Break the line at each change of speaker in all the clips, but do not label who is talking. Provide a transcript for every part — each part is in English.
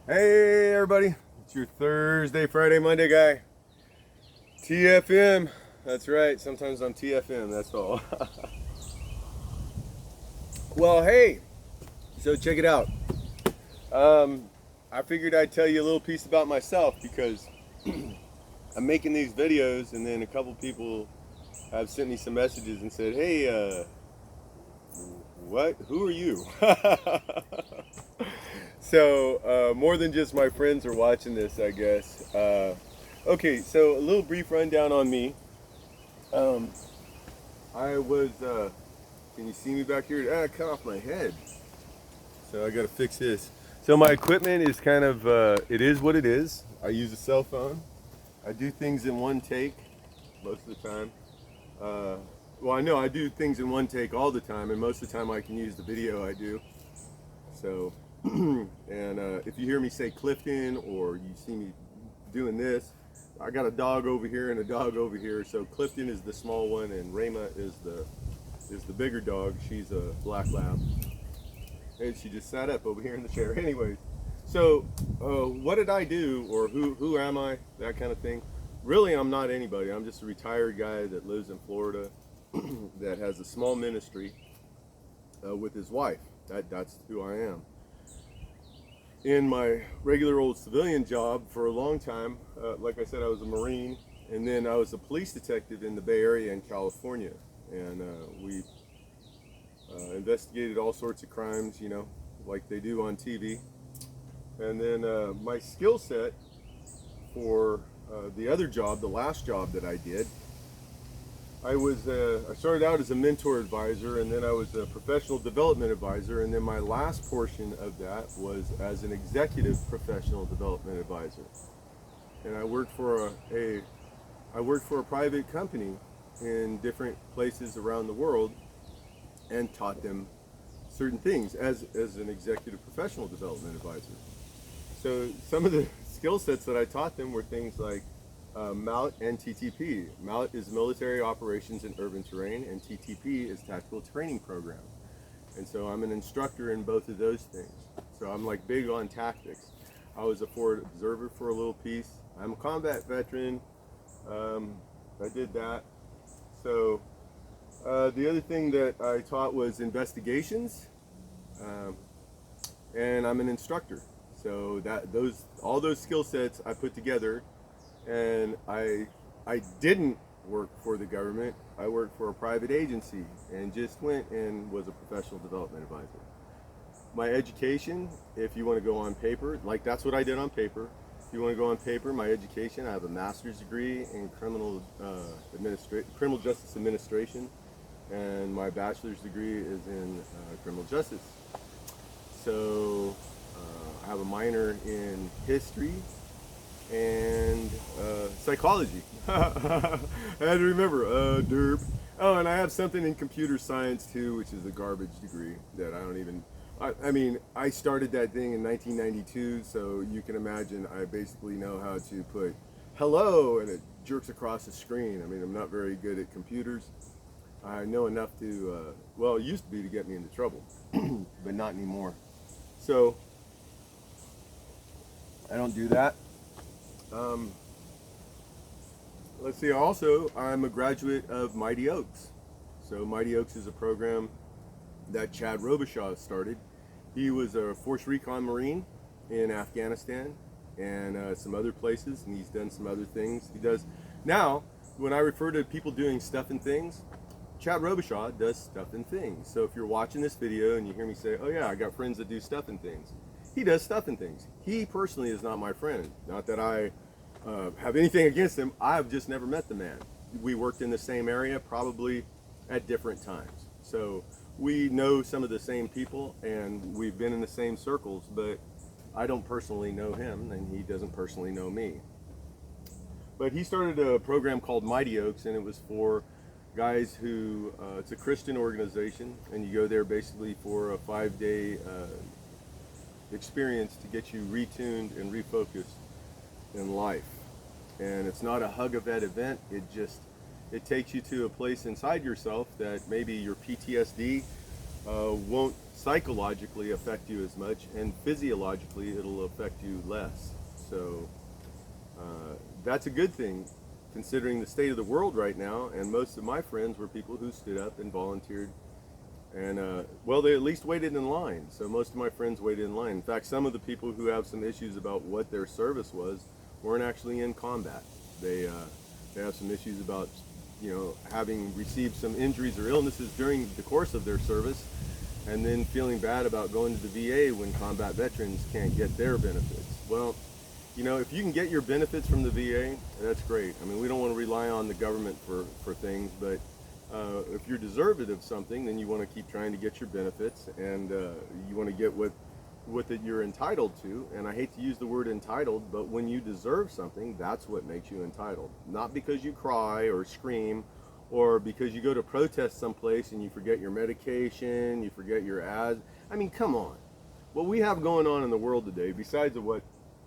Hey everybody, it's your Thursday, Friday, Monday guy. TFM, that's right, sometimes I'm TFM, that's all. Well, hey, so check it out. I figured I'd tell you a little piece about myself because I'm making these videos and then a couple people have sent me some messages and said, hey, what? Who are you? So, more than just my friends are watching this, I guess. Okay, so a little brief rundown on me. Um, I was, can you see me back here? Ah, I cut off my head. So I gotta fix this. So my equipment is kind of, it is what it is. I use a cell phone. I do things in one take most of the time. Uh, well, I know I do things in one take all the time, and most of the time I can use the video I do. So, and if you hear me say Clifton or you see me doing this, I got a dog over here and a dog over here. So Clifton is the small one, and Rayma is the bigger dog. She's a black lab, and she just sat up over here in the chair. Anyways, so what did I do, or who am I? That kind of thing. Really, I'm not anybody. I'm just a retired guy that lives in Florida that has a small ministry with his wife. That's who I am. In my regular old civilian job for a long time, like I said, I was a Marine, and then I was a police detective in the Bay Area in California, and we investigated all sorts of crimes, you know, like they do on TV. And then my skill set for the other job, the last job that I did, I started out as a mentor advisor, and then I was a professional development advisor, and then my last portion of that was as an executive professional development advisor. And I worked for a private company in different places around the world and taught them certain things as an executive professional development advisor. So some of the skill sets that I taught them were things like MOUT and TTP. MOUT is military operations in urban terrain, and TTP is tactical training program. And so I'm an instructor in both of those things. So I'm like big on tactics. I was a forward observer for a little piece. I'm a combat veteran. I did that. So the other thing that I taught was investigations, and I'm an instructor. So all those skill sets I put together, and I didn't work for the government. I worked for a private agency and just went and was a professional development advisor. My education, if you want to go on paper, like that's what I did on paper. If you want to go on paper, my education, I have a master's degree in criminal justice administration, and my bachelor's degree is in criminal justice. So I have a minor in history and psychology. I had to remember, derp. Oh, and I have something in computer science too, which is a garbage degree that I don't even. I mean, I started that thing in 1992, so you can imagine I basically know how to put hello and it jerks across the screen. I mean, I'm not very good at computers. I know enough to, well, it used to be to get me into trouble, but not anymore. So I don't do that. Um, let's see, also, I'm a graduate of Mighty Oaks. So Mighty Oaks is a program that Chad Robichaud started. He was a Force Recon Marine in Afghanistan and some other places, and he's done some other things. He does, now, when I refer to people doing stuff and things, Chad Robichaud does stuff and things. So if you're watching this video and you hear me say, oh yeah, I got friends that do stuff and things, he does stuff and things. He personally is not my friend. Not that I have anything against him. I've just never met the man. We worked in the same area, probably at different times. So we know some of the same people and we've been in the same circles, but I don't personally know him and he doesn't personally know me. But he started a program called Mighty Oaks, and it was for guys who, it's a Christian organization, and you go there basically for a 5-day experience to get you retuned and refocused in life. And it's not a hug a vet event. It takes you to a place inside yourself that maybe your PTSD won't psychologically affect you as much, and physiologically it'll affect you less. So that's a good thing, considering the state of the world right now. And most of my friends were people who stood up and volunteered, and well, they at least waited in line. So most of my friends waited in line. In fact, some of the people who have some issues about what their service was weren't actually in combat. They have some issues about, having received some injuries or illnesses during the course of their service, and then feeling bad about going to the VA when combat veterans can't get their benefits. Well, if you can get your benefits from the VA, that's great. I mean, we don't want to rely on the government for things, but if you're deserving of something, then you want to keep trying to get your benefits, and you want to get what that you're entitled to. And I hate to use the word entitled, but when you deserve something, that's what makes you entitled. Not because you cry or scream, or because you go to protest someplace and you forget your medication, you forget your ads. I mean, come on. What we have going on in the world today, besides of what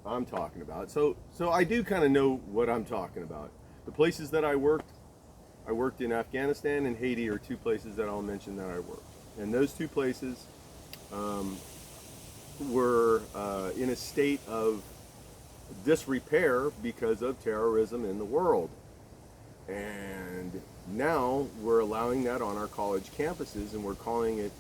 I'm talking about, so I do kind of know what I'm talking about. The places that I worked in Afghanistan and Haiti are two places that I'll mention that I worked. And those two places were in a state of disrepair because of terrorism in the world. And now we're allowing that on our college campuses, and we're calling it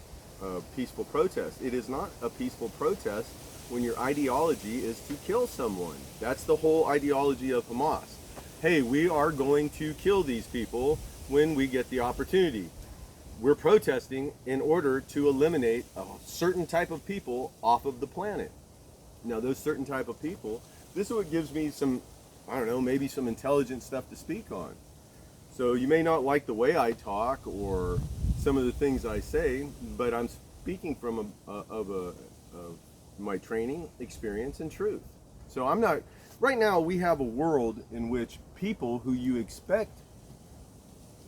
a peaceful protest. It is not a peaceful protest when your ideology is to kill someone. That's the whole ideology of Hamas. Hey, we are going to kill these people when we get the opportunity. We're protesting in order to eliminate a certain type of people off of the planet. Now, those certain type of people, this is what gives me some, I don't know, maybe some intelligent stuff to speak on. So you may not like the way I talk or some of the things I say, but I'm speaking from my training, experience, and truth. So I'm not, right now we have a world in which people who you expect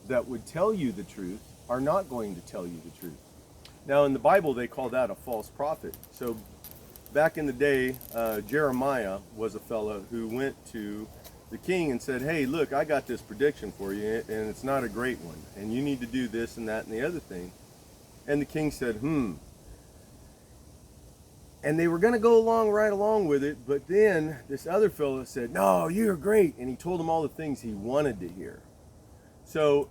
that would tell you the truth are not going to tell you the truth. Now in the Bible they call that a false prophet. So back in the day, Jeremiah was a fellow who went to the king and said, hey, look, I got this prediction for you, and it's not a great one, and you need to do this and that and the other thing. And the king said, And they were going to go right along with it, but then this other fellow said, no, you're great, and he told him all the things he wanted to hear. So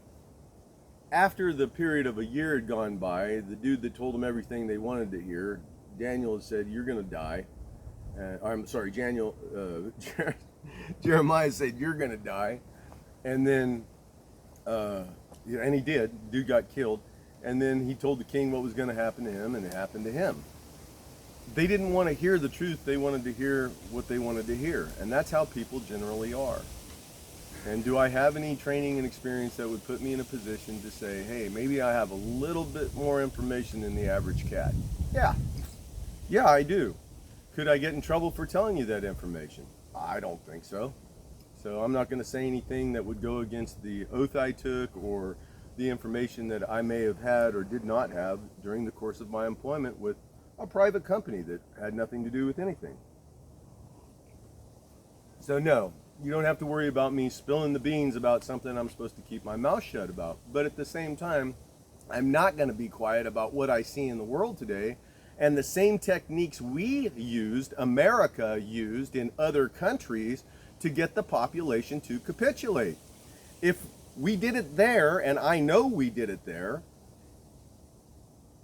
after the period of a year had gone by, the dude that told them everything they wanted to hear, Daniel said, you're going to die. I'm sorry, Jeremiah said, you're going to die. And then, and he did. Dude got killed. And then he told the king what was going to happen to him, and it happened to him. They didn't want to hear the truth. They wanted to hear what they wanted to hear. And that's how people generally are. And do I have any training and experience that would put me in a position to say, hey, maybe I have a little bit more information than the average cat? Yeah, I do. Could I get in trouble for telling you that information? I don't think so. So I'm not going to say anything that would go against the oath I took or the information that I may have had or did not have during the course of my employment with a private company that had nothing to do with anything. So no, you don't have to worry about me spilling the beans about something I'm supposed to keep my mouth shut about. But at the same time, I'm not going to be quiet about what I see in the world today. And the same techniques we used, America used in other countries to get the population to capitulate. If we did it there, and I know we did it there,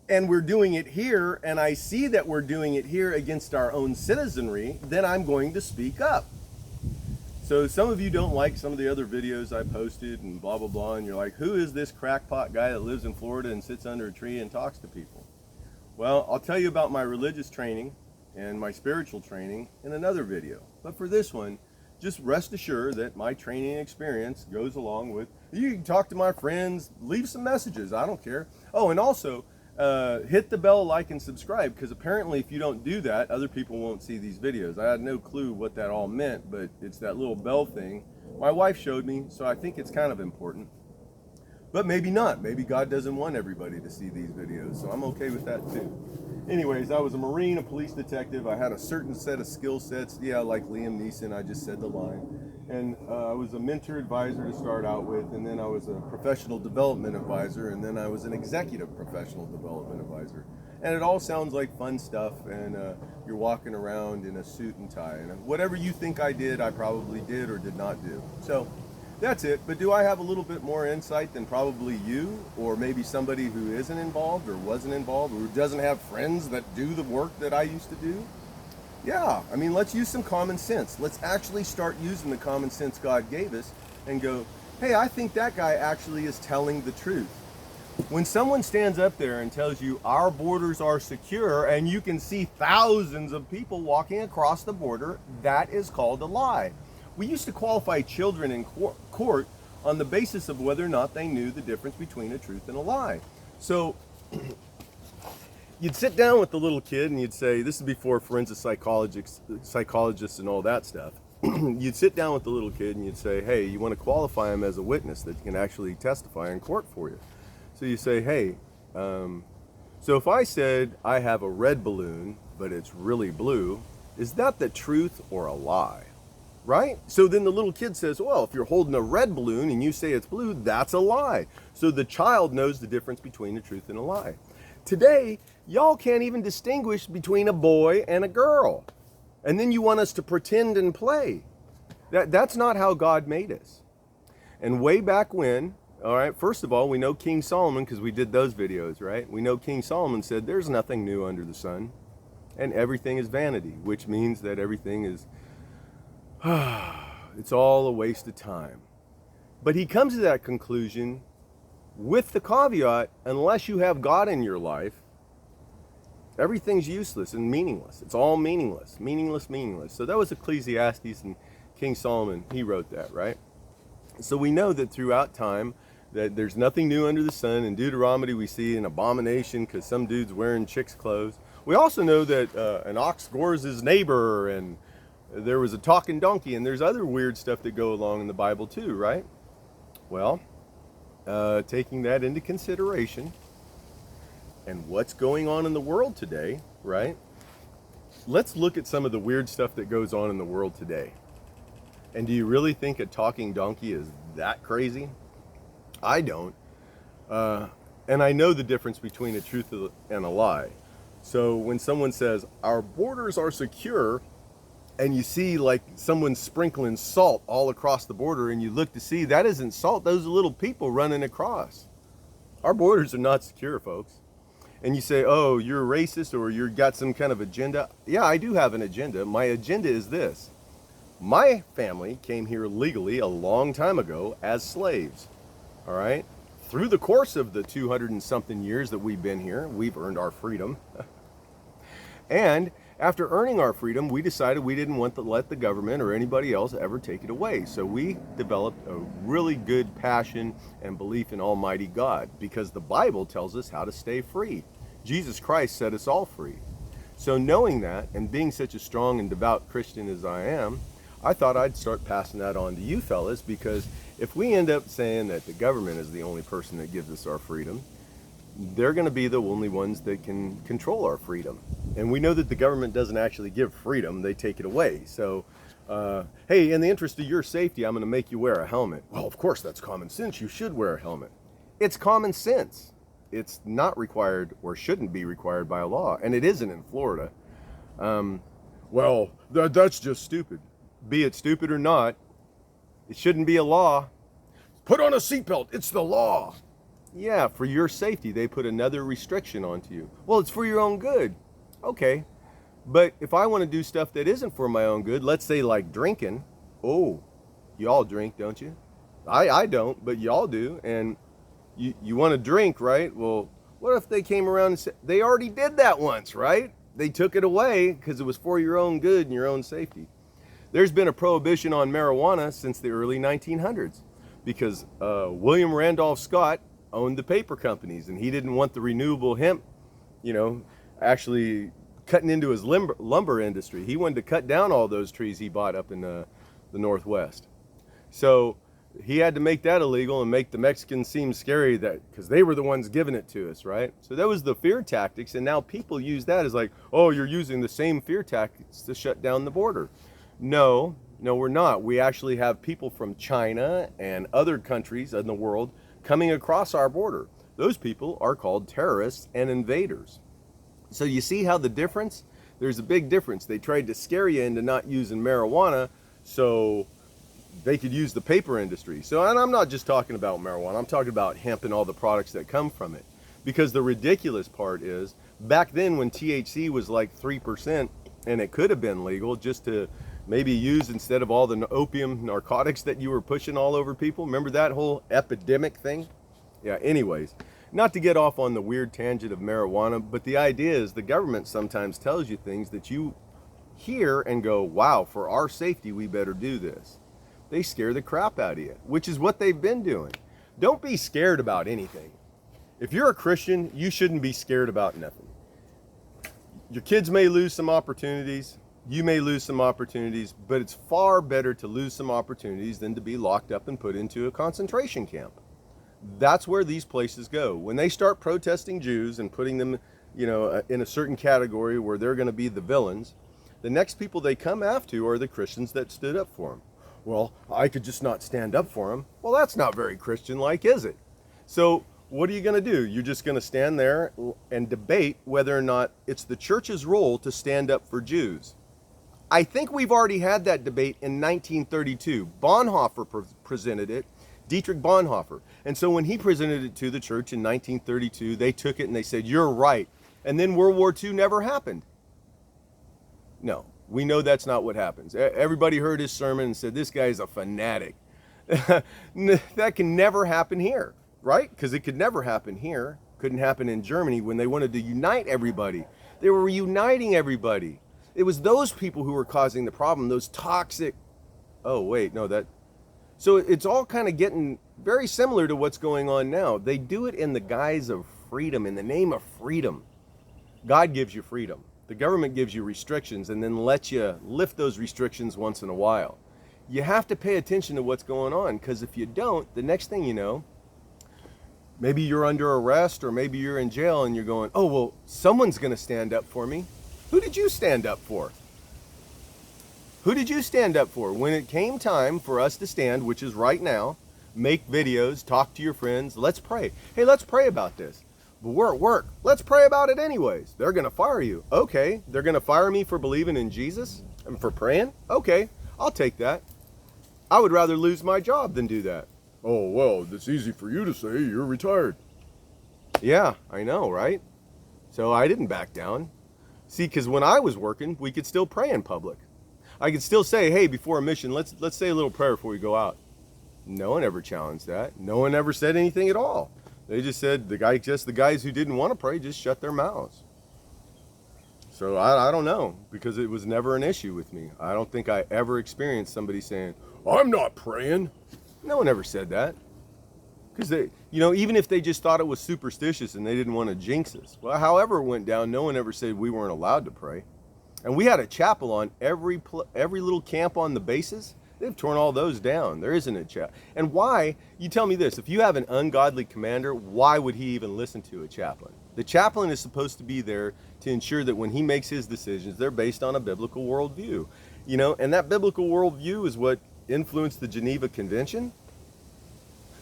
and we're doing it here, and I see that we're doing it here against our own citizenry, then I'm going to speak up. So some of you don't like some of the other videos I posted and blah, blah, blah, and you're like, who is this crackpot guy that lives in Florida and sits under a tree and talks to people? Well, I'll tell you about my religious training and my spiritual training in another video. But for this one, just rest assured that my training experience goes along with, you can talk to my friends, leave some messages, I don't care. Oh, and also, hit the bell, like, and subscribe, because apparently if you don't do that, other people won't see these videos. I had no clue what that all meant, but it's that little bell thing. My wife showed me, so I think it's kind of important. But maybe not. Maybe God doesn't want everybody to see these videos, so I'm okay with that too. Anyways, I was a Marine, a police detective. I had a certain set of skill sets. Yeah, like Liam Neeson, I just said the line. And I was a mentor advisor to start out with, and then I was a professional development advisor, and then I was an executive professional development advisor. And it all sounds like fun stuff, and you're walking around in a suit and tie. And whatever you think I did, I probably did or did not do. So that's it. But do I have a little bit more insight than probably you, or maybe somebody who isn't involved or wasn't involved or doesn't have friends that do the work that I used to do? Yeah, I mean, let's use some common sense. Let's actually start using the common sense God gave us and go, hey, I think that guy actually is telling the truth. When someone stands up there and tells you our borders are secure and you can see thousands of people walking across the border, that is called a lie. We used to qualify children in court on the basis of whether or not they knew the difference between a truth and a lie. So you'd sit down with the little kid and you'd say, this is before forensic psychologists and all that stuff. You'd sit down with the little kid and you'd say, hey, you want to qualify him as a witness that can actually testify in court for you. So you say, hey, so if I said I have a red balloon, but it's really blue, is that the truth or a lie? Right? So then the little kid says, well, if you're holding a red balloon and you say it's blue, that's a lie. So the child knows the difference between a truth and a lie. Today, y'all can't even distinguish between a boy and a girl. And then you want us to pretend and play. That's not how God made us. And way back when, all right, first of all, we know King Solomon, because we did those videos, right? We know King Solomon said there's nothing new under the sun and everything is vanity, which means that everything is, it's all a waste of time. But he comes to that conclusion with the caveat, unless you have God in your life, everything's useless and meaningless. It's all meaningless, meaningless, meaningless. So that was Ecclesiastes, and King Solomon, he wrote that, right? So we know that throughout time that there's nothing new under the sun. In Deuteronomy we see an abomination because some dude's wearing chick's clothes. We also know that an ox gores his neighbor, and there was a talking donkey, and there's other weird stuff that go along in the Bible too, right? Well, taking that into consideration and what's going on in the world today, right? Let's look at some of the weird stuff that goes on in the world today. And do you really think a talking donkey is that crazy? I don't. And I know the difference between a truth and a lie. So when someone says, our borders are secure, and you see like someone sprinkling salt all across the border, and you look to see, that isn't salt, those are little people running across. Our borders are not secure, folks. And you say, oh, you're racist or you've got some kind of agenda. Yeah, I do have an agenda. My agenda is this. My family came here legally a long time ago as slaves, all right? Through the course of the 200 and something years that we've been here, we've earned our freedom. And after earning our freedom, we decided we didn't want to let the government or anybody else ever take it away. So we developed a really good passion and belief in Almighty God, because the Bible tells us how to stay free. Jesus Christ set us all free. So knowing that, and being such a strong and devout Christian as I am, I thought I'd start passing that on to you fellas, because if we end up saying that the government is the only person that gives us our freedom, they're going to be the only ones that can control our freedom. And we know that the government doesn't actually give freedom, they take it away. So, hey, in the interest of your safety, I'm going to make you wear a helmet. Well, of course, that's common sense. You should wear a helmet. It's common sense. It's not required or shouldn't be required by law, and it isn't in Florida. Well, that's just stupid. Be it stupid or not, it shouldn't be a law. Put on a seatbelt, it's the law. Yeah, for your safety, they put another restriction onto you. Well, it's for your own good. Okay, but if I want to do stuff that isn't for my own good, let's say like drinking. Oh, y'all drink, don't you? I don't, but y'all do. And you want to drink, right? Well, what if they came around and said, they already did that once, right? They took it away because it was for your own good and your own safety. There's been a prohibition on marijuana since the early 1900s because William Randolph Scott owned the paper companies, and he didn't want the renewable hemp, actually cutting into his lumber industry. He wanted to cut down all those trees he bought up in the Northwest. So he had to make that illegal and make the Mexicans seem scary, that because they were the ones giving it to us, right? So that was the fear tactics, and now people use that as like, oh, you're using the same fear tactics to shut down the border. No, no, we're not. We actually have people from China and other countries in the world coming across our border. Those people are called terrorists and invaders. So you see how the difference? There's a big difference. They tried to scare you into not using marijuana so they could use the paper industry. So, and I'm not just talking about marijuana, I'm talking about hemp and all the products that come from it. Because the ridiculous part is, back then when THC was like 3%, and it could have been legal just to maybe use instead of all the opium narcotics that you were pushing all over people. Remember that whole epidemic thing? Yeah, anyways, not to get off on the weird tangent of marijuana, but the idea is the government sometimes tells you things that you hear and go, wow, for our safety, we better do this. They scare the crap out of you, which is what they've been doing. Don't be scared about anything. If you're a Christian, you shouldn't be scared about nothing. Your kids may lose some opportunities. You may lose some opportunities, but it's far better to lose some opportunities than to be locked up and put into a concentration camp. That's where these places go. When they start protesting Jews and putting them, in a certain category where they're going to be the villains, the next people they come after are the Christians that stood up for them. Well, I could just not stand up for them. Well, that's not very Christian-like, is it? So what are you going to do? You're just going to stand there and debate whether or not it's the church's role to stand up for Jews. I think we've already had that debate in 1932. Bonhoeffer presented it, Dietrich Bonhoeffer. And so when he presented it to the church in 1932, they took it and they said, you're right. And then World War II never happened. No, we know that's not what happens. Everybody heard his sermon and said, this guy's a fanatic. That can never happen here, right? Because it could never happen here. Couldn't happen in Germany when they wanted to unite everybody. They were uniting everybody. It was those people who were causing the problem, those toxic, so it's all kind of getting very similar to what's going on now. They do it in the guise of freedom, in the name of freedom. God gives you freedom. The government gives you restrictions and then lets you lift those restrictions once in a while. You have to pay attention to what's going on, because if you don't, the next thing you know, maybe you're under arrest or maybe you're in jail and you're going, oh, well, someone's going to stand up for me. Who did you stand up for? Who did you stand up for? When it came time for us to stand, which is right now, make videos, talk to your friends, let's pray. Hey, let's pray about this. But we're at work. Let's pray about it anyways. They're going to fire you. Okay, they're going to fire me for believing in Jesus and for praying? Okay, I'll take that. I would rather lose my job than do that. Oh, well, it's easy for you to say. You're retired. Yeah, I know, right? So I didn't back down. See, because when I was working, we could still pray in public. I could still say, hey, before a mission, let's say a little prayer before we go out. No one ever challenged that. No one ever said anything at all. They just said the guys who didn't want to pray just shut their mouths. So I don't know, because it was never an issue with me. I don't think I ever experienced somebody saying, I'm not praying. No one ever said that. Because they, even if they just thought it was superstitious and they didn't want to jinx us. Well, however it went down, no one ever said we weren't allowed to pray. And we had a chapel on every little camp on the bases. They've torn all those down. There isn't a chapel. And why? You tell me this. If you have an ungodly commander, why would he even listen to a chaplain? The chaplain is supposed to be there to ensure that when he makes his decisions, they're based on a biblical worldview. And that biblical worldview is what influenced the Geneva Convention.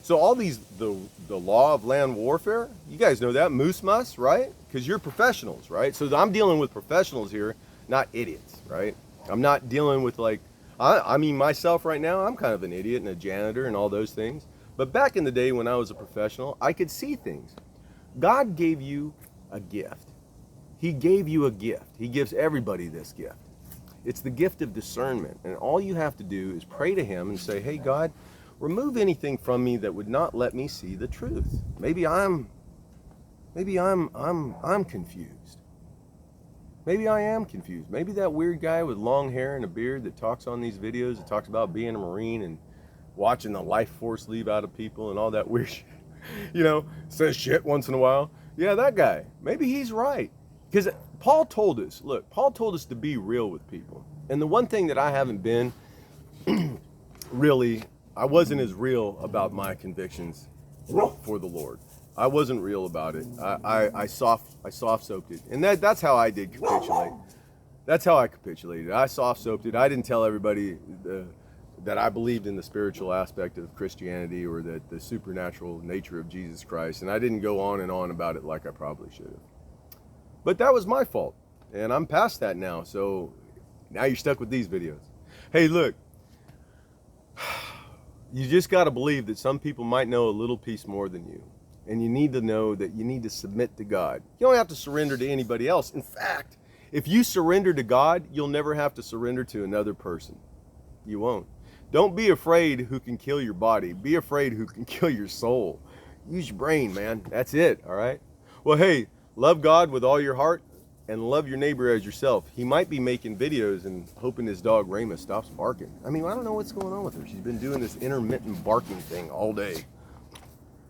So all these, the law of land warfare, you guys know that, moose muss, right? Because you're professionals, right? So I'm dealing with professionals here, not idiots, right? I'm not dealing with I mean myself right now, I'm kind of an idiot and a janitor and all those things. But back in the day when I was a professional, I could see things. God gave you a gift. He gave you a gift. He gives everybody this gift. It's the gift of discernment. And all you have to do is pray to him and say, hey, God, remove anything from me that would not let me see the truth. Maybe I'm confused. Maybe I am confused. Maybe that weird guy with long hair and a beard that talks on these videos, that talks about being a Marine and watching the life force leave out of people and all that weird shit, says shit once in a while. Yeah, that guy. Maybe he's right. Because Paul told us to be real with people. And the one thing that I haven't been really, I wasn't as real about my convictions for the Lord. I wasn't real about it. I soft soaked it. And that's how I did capitulate. That's how I capitulated. I soft soaped it. I didn't tell everybody that I believed in the spiritual aspect of Christianity or that the supernatural nature of Jesus Christ. And I didn't go on and on about it like I probably should have. But that was my fault. And I'm past that now. So now you're stuck with these videos. Hey, look. You just got to believe that some people might know a little piece more than you. And you need to know that you need to submit to God. You don't have to surrender to anybody else. In fact, if you surrender to God, you'll never have to surrender to another person. You won't. Don't be afraid who can kill your body. Be afraid who can kill your soul. Use your brain, man. That's it, all right? Well, hey, love God with all your heart and love your neighbor as yourself. He might be making videos and hoping his dog Rama stops barking. I mean, I don't know what's going on with her. She's been doing this intermittent barking thing all day.